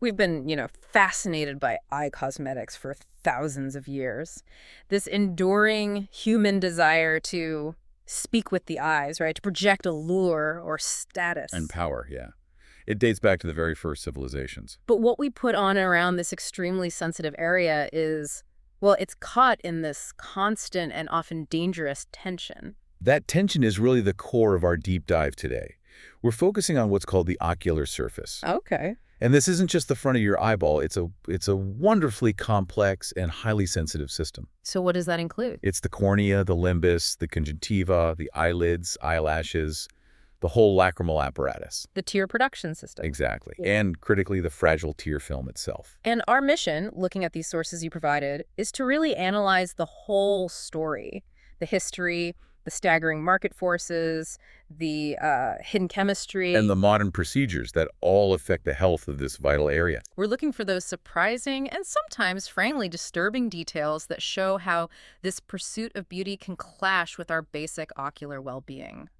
We've been, fascinated by eye cosmetics for thousands of years. This enduring human desire to speak with the eyes, right? To project allure or status. And power, yeah. It dates back to the very first civilizations. But what we put on around this extremely sensitive area is, well, it's caught in this constant and often dangerous tension. That tension is really the core of our deep dive today. We're focusing on what's called the ocular surface. Okay. And this isn't just the front of your eyeball. It's a wonderfully complex and highly sensitive system. So what does that include? It's the cornea, the limbus, the conjunctiva, the eyelids, eyelashes, the whole lacrimal apparatus. The tear production system. Exactly. Yeah. And critically, the fragile tear film itself. And our mission, looking at these sources you provided, is to really analyze the whole story, the history, the staggering market forces, the hidden chemistry. And the modern procedures that all affect the health of this vital area. We're looking for those surprising and sometimes, frankly, disturbing details that show how this pursuit of beauty can clash with our basic ocular well-being.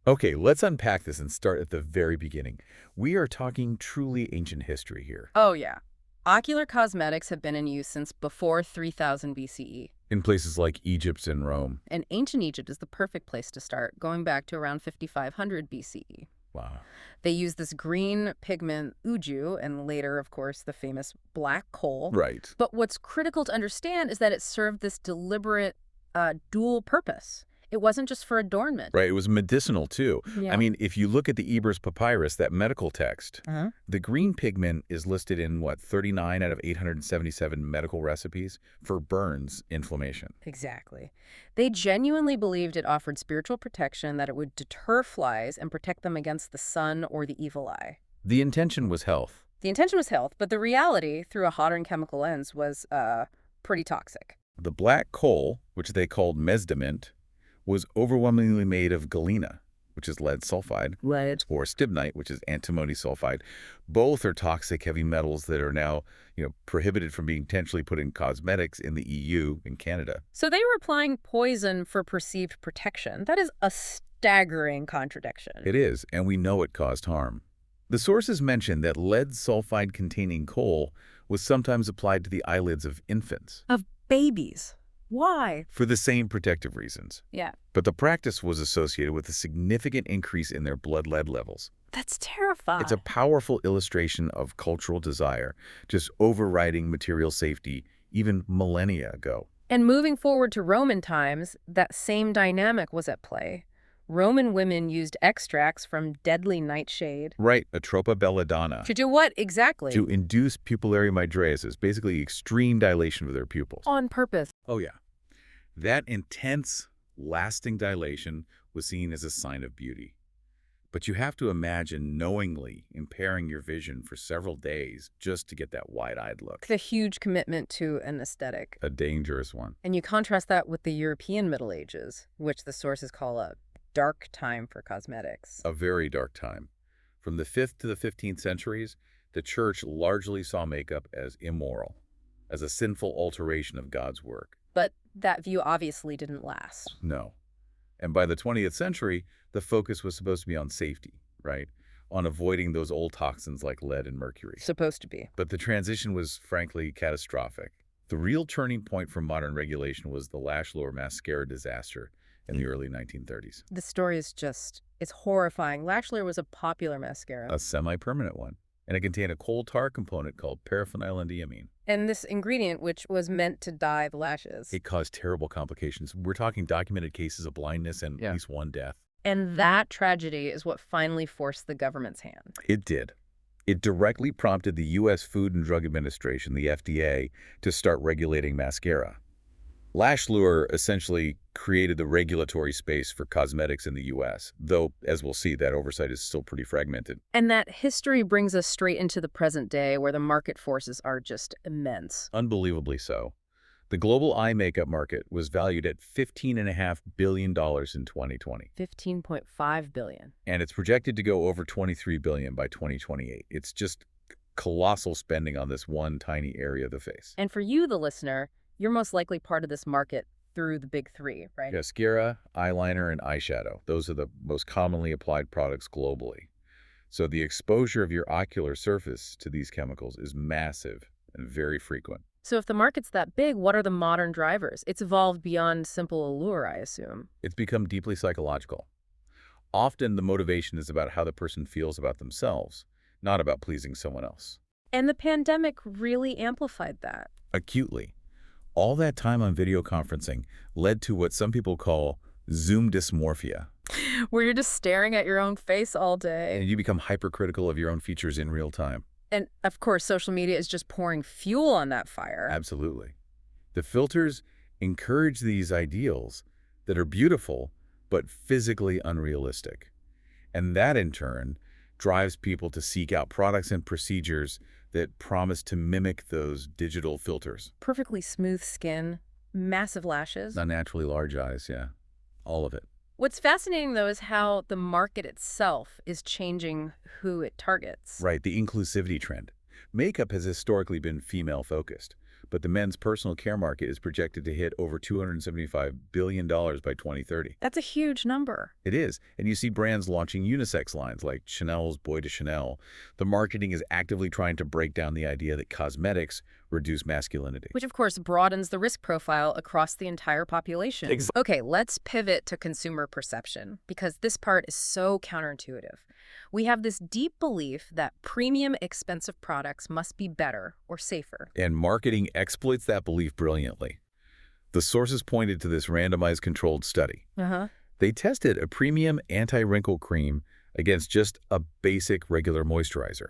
Okay, let's unpack this and start at the very beginning. We are talking truly ancient history here. Oh, yeah. Ocular cosmetics have been in use since before 3000 BCE. In places like Egypt and Rome. And ancient Egypt is the perfect place to start, going back to around 5500 BCE. Wow. They used this green pigment uju, and later, of course, the famous black coal. Right. But what's critical to understand is that it served this deliberate dual purpose. It wasn't just for adornment. Right, it was medicinal too. Yeah. I mean, if you look at the Ebers Papyrus, that medical text, the green pigment is listed in, 39 out of 877 medical recipes for burns, inflammation. Exactly. They genuinely believed it offered spiritual protection, that it would deter flies and protect them against the sun or the evil eye. The intention was health. The intention was health, but the reality, through a modern chemical lens, was pretty toxic. The black coal, which they called mesdiment, was overwhelmingly made of galena, which is lead sulfide, or stibnite, which is antimony sulfide. Both are toxic heavy metals that are now, prohibited from being potentially put in cosmetics in the EU and Canada. So they were applying poison for perceived protection. That is a staggering contradiction. It is, and we know it caused harm. The sources mention that lead sulfide-containing coal was sometimes applied to the eyelids of infants. Of babies. Why? For the same protective reasons. Yeah. But the practice was associated with a significant increase in their blood lead levels. That's terrifying. It's a powerful illustration of cultural desire, just overriding material safety even millennia ago. And moving forward to Roman times, that same dynamic was at play. Roman women used extracts from deadly nightshade. Right, Atropa belladonna. To do what exactly? To induce pupillary mydriasis, basically extreme dilation of their pupils. On purpose. Oh, yeah. That intense, lasting dilation was seen as a sign of beauty. But you have to imagine knowingly impairing your vision for several days just to get that wide-eyed look. The huge commitment to an aesthetic. A dangerous one. And you contrast that with the European Middle Ages, which the sources call a dark time for cosmetics. A very dark time. From the 5th to the 15th centuries, the church largely saw makeup as immoral, as a sinful alteration of God's work. But that view obviously didn't last. No. And by the 20th century, the focus was supposed to be on safety, right? On avoiding those old toxins like lead and mercury. Supposed to be. But the transition was, frankly, catastrophic. The real turning point for modern regulation was the lash lure mascara disaster in the early 1930s. The story is it's horrifying. Lash lure was a popular mascara. A semi-permanent one. And it contained a coal tar component called paraphenylendiamine. And this ingredient, which was meant to dye the lashes. It caused terrible complications. We're talking documented cases of blindness and at least one death. And that tragedy is what finally forced the government's hand. It did. It directly prompted the U.S. Food and Drug Administration, the FDA, to start regulating mascara. Lash lure essentially created the regulatory space for cosmetics in the U.S., though, as we'll see, that oversight is still pretty fragmented. And that history brings us straight into the present day, where the market forces are just immense. Unbelievably so. The global eye makeup market was valued at $15.5 billion in 2020. $15.5 billion. And it's projected to go over $23 billion by 2028. It's just colossal spending on this one tiny area of the face. And for you, the listener, you're most likely part of this market through the big three, right? Mascara, eyeliner, and eyeshadow. Those are the most commonly applied products globally. So the exposure of your ocular surface to these chemicals is massive and very frequent. So if the market's that big, what are the modern drivers? It's evolved beyond simple allure, I assume. It's become deeply psychological. Often the motivation is about how the person feels about themselves, not about pleasing someone else. And the pandemic really amplified that. Acutely. All that time on video conferencing led to what some people call Zoom dysmorphia. Where you're just staring at your own face all day. And you become hypercritical of your own features in real time. And, of course, social media is just pouring fuel on that fire. Absolutely. The filters encourage these ideals that are beautiful but physically unrealistic. And that, in turn, drives people to seek out products and procedures that promise to mimic those digital filters. Perfectly smooth skin, massive lashes. Unnaturally large eyes, yeah. All of it. What's fascinating, though, is how the market itself is changing who it targets. Right, the inclusivity trend. Makeup has historically been female-focused, but the men's personal care market is projected to hit over $275 billion by 2030. That's a huge number. It is, and you see brands launching unisex lines like Chanel's Boy de Chanel. The marketing is actively trying to break down the idea that cosmetics reduce masculinity. Which, of course, broadens the risk profile across the entire population. Okay, let's pivot to consumer perception, because this part is so counterintuitive. We have this deep belief that premium, expensive products must be better or safer. And marketing exploits that belief brilliantly. The sources pointed to this randomized controlled study. They tested a premium anti-wrinkle cream against just a basic regular moisturizer.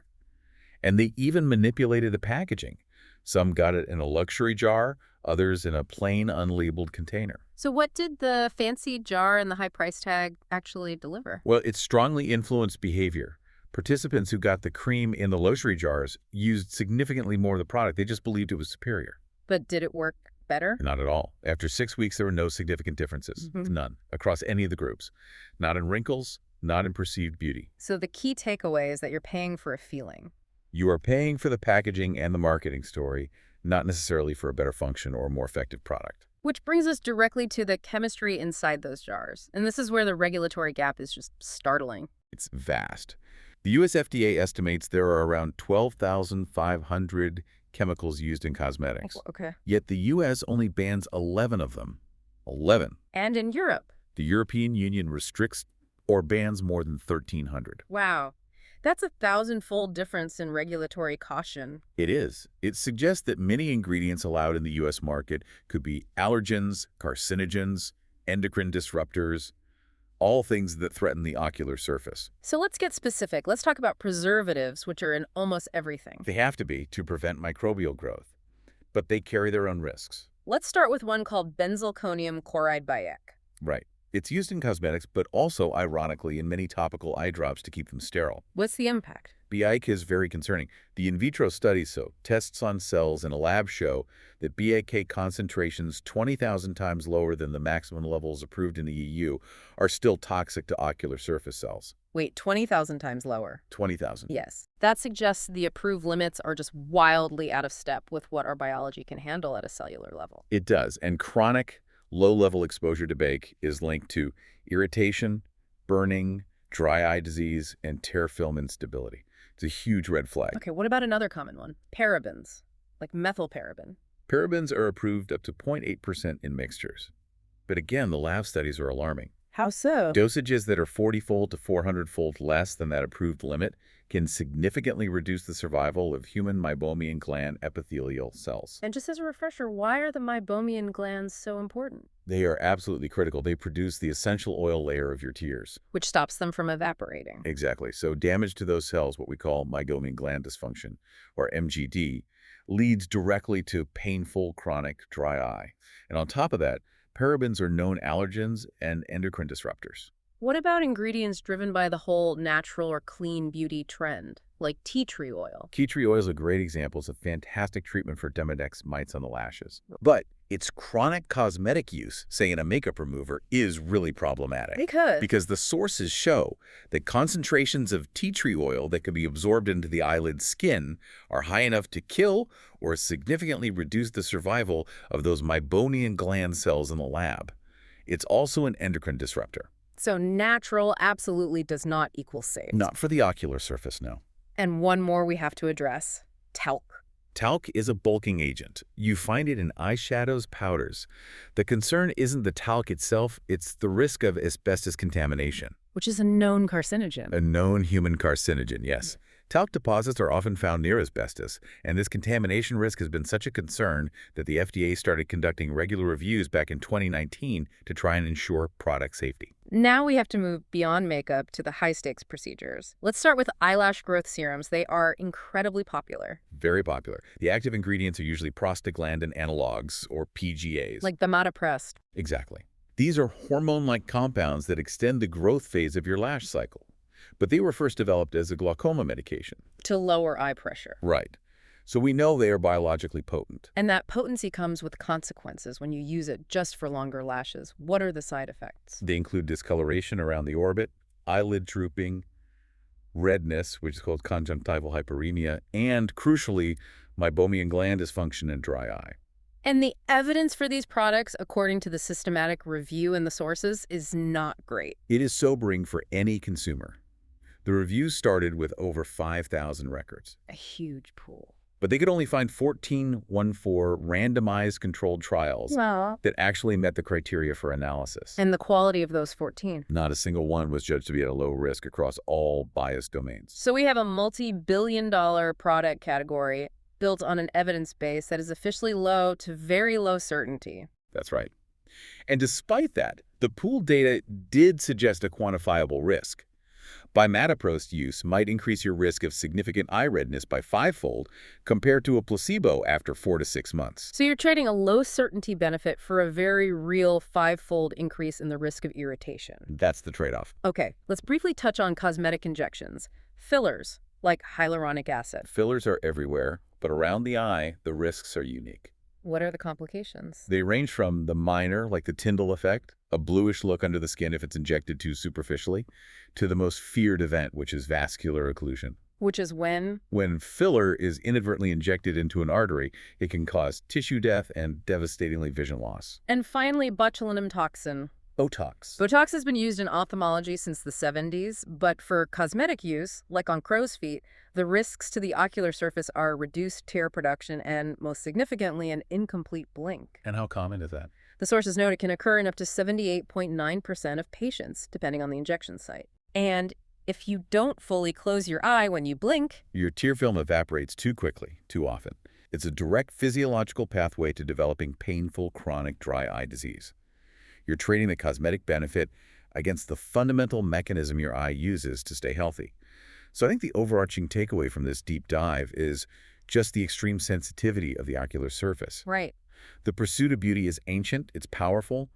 And they even manipulated the packaging. Some got it in a luxury jar, others in a plain, unlabeled container. So what did the fancy jar and the high price tag actually deliver? Well, it strongly influenced behavior. Participants who got the cream in the luxury jars used significantly more of the product. They just believed it was superior. But did it work better? Not at all. After 6 weeks, there were no significant differences. None. Across any of the groups. Not in wrinkles, not in perceived beauty. So the key takeaway is that you're paying for a feeling. You are paying for the packaging and the marketing story, not necessarily for a better function or a more effective product. Which brings us directly to the chemistry inside those jars. And this is where the regulatory gap is just startling. It's vast. The US FDA estimates there are around 12,500 chemicals used in cosmetics. Okay. Yet the US only bans 11 of them. 11. And in Europe. The European Union restricts or bans more than 1,300. Wow. That's a 1,000-fold difference in regulatory caution. It is. It suggests that many ingredients allowed in the U.S. market could be allergens, carcinogens, endocrine disruptors, all things that threaten the ocular surface. So let's get specific. Let's talk about preservatives, which are in almost everything. They have to be to prevent microbial growth, but they carry their own risks. Let's start with one called benzalkonium chloride BIEC. Right. It's used in cosmetics, but also, ironically, in many topical eye drops to keep them sterile. What's the impact? BIEC is very concerning. The in vitro studies, tests on cells in a lab show that BIEC concentrations 20,000 times lower than the maximum levels approved in the EU are still toxic to ocular surface cells. Wait, 20,000 times lower? 20,000. Yes. That suggests the approved limits are just wildly out of step with what our biology can handle at a cellular level. It does, and chronic low-level exposure to BIEC is linked to irritation, burning, dry eye disease, and tear film instability. It's a huge red flag. Okay, what about another common one? Parabens, like methylparaben. Parabens are approved up to 0.8% in mixtures. But again, the lab studies are alarming. How so? Dosages that are 40-fold to 400-fold less than that approved limit can significantly reduce the survival of human meibomian gland epithelial cells. And just as a refresher, why are the meibomian glands so important? They are absolutely critical. They produce the essential oil layer of your tears. Which stops them from evaporating. Exactly. So damage to those cells, what we call meibomian gland dysfunction, or MGD, leads directly to painful chronic dry eye. And on top of that, parabens are known allergens and endocrine disruptors. What about ingredients driven by the whole natural or clean beauty trend, like tea tree oil? Tea tree oil is a great example. It's a fantastic treatment for Demodex mites on the lashes. But its chronic cosmetic use, say in a makeup remover, is really problematic. Because the sources show that concentrations of tea tree oil that can be absorbed into the eyelid skin are high enough to kill or significantly reduce the survival of those meibomian gland cells in the lab. It's also an endocrine disruptor. So natural absolutely does not equal safe. Not for the ocular surface, no. And one more we have to address, talc. Talc is a bulking agent. You find it in eyeshadows, powders. The concern isn't the talc itself, it's the risk of asbestos contamination. Which is a known carcinogen. A known human carcinogen, yes. Talc deposits are often found near asbestos, and this contamination risk has been such a concern that the FDA started conducting regular reviews back in 2019 to try and ensure product safety. Now we have to move beyond makeup to the high-stakes procedures. Let's start with eyelash growth serums. They are incredibly popular. Very popular. The active ingredients are usually prostaglandin analogs, or PGAs. Like Bimatoprest. Exactly. These are hormone-like compounds that extend the growth phase of your lash cycle. But they were first developed as a glaucoma medication. To lower eye pressure. Right. So we know they are biologically potent. And that potency comes with consequences when you use it just for longer lashes. What are the side effects? They include discoloration around the orbit, eyelid drooping, redness, which is called conjunctival hyperemia, and, crucially, meibomian gland dysfunction and dry eye. And the evidence for these products, according to the systematic review in the sources, is not great. It is sobering for any consumer. The reviews started with over 5,000 records. A huge pool. But they could only find 14 randomized controlled trials that actually met the criteria for analysis. And the quality of those 14. Not a single one was judged to be at a low risk across all biased domains. So we have a multi-billion-dollar product category built on an evidence base that is officially low to very low certainty. That's right. And despite that, the pooled data did suggest a quantifiable risk. Bimatoprost use might increase your risk of significant eye redness by 5-fold compared to a placebo after 4 to 6 months. So you're trading a low certainty benefit for a very real 5-fold increase in the risk of irritation. That's the trade-off. Okay, let's briefly touch on cosmetic injections. Fillers, like hyaluronic acid. Fillers are everywhere, but around the eye, the risks are unique. What are the complications? They range from the minor, like the Tyndall effect, a bluish look under the skin if it's injected too superficially, to the most feared event, which is vascular occlusion. Which is when? When filler is inadvertently injected into an artery, it can cause tissue death and devastatingly vision loss. And finally, botulinum toxin. Botox. Botox has been used in ophthalmology since the 70s, but for cosmetic use, like on crow's feet, the risks to the ocular surface are reduced tear production and, most significantly, an incomplete blink. And how common is that? The sources note it can occur in up to 78.9% of patients, depending on the injection site. And if you don't fully close your eye when you blink, your tear film evaporates too quickly, too often. It's a direct physiological pathway to developing painful chronic dry eye disease. You're trading the cosmetic benefit against the fundamental mechanism your eye uses to stay healthy. So I think the overarching takeaway from this deep dive is just the extreme sensitivity of the ocular surface. Right. The pursuit of beauty is ancient, it's powerful,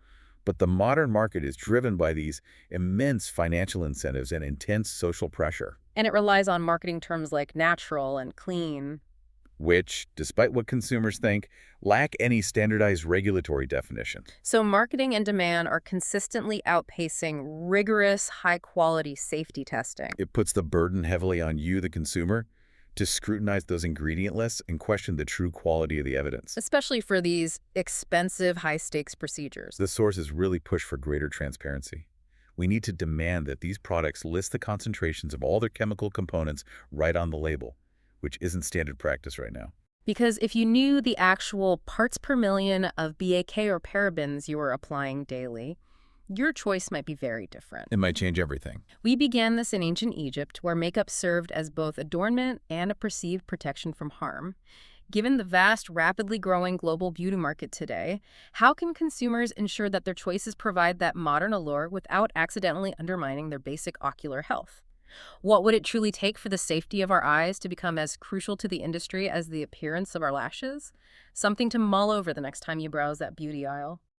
but the modern market is driven by these immense financial incentives and intense social pressure. And it relies on marketing terms like natural and clean, which, despite what consumers think, lack any standardized regulatory definition. So marketing and demand are consistently outpacing rigorous, high-quality safety testing. It puts the burden heavily on you, the consumer, to scrutinize those ingredient lists and question the true quality of the evidence. Especially for these expensive, high-stakes procedures. The sources really push for greater transparency. We need to demand that these products list the concentrations of all their chemical components right on the label, which isn't standard practice right now. Because if you knew the actual parts per million of BAK or parabens you were applying daily, your choice might be very different. It might change everything. We began this in ancient Egypt, where makeup served as both adornment and a perceived protection from harm. Given the vast, rapidly growing global beauty market today, how can consumers ensure that their choices provide that modern allure without accidentally undermining their basic ocular health? What would it truly take for the safety of our eyes to become as crucial to the industry as the appearance of our lashes? Something to mull over the next time you browse that beauty aisle.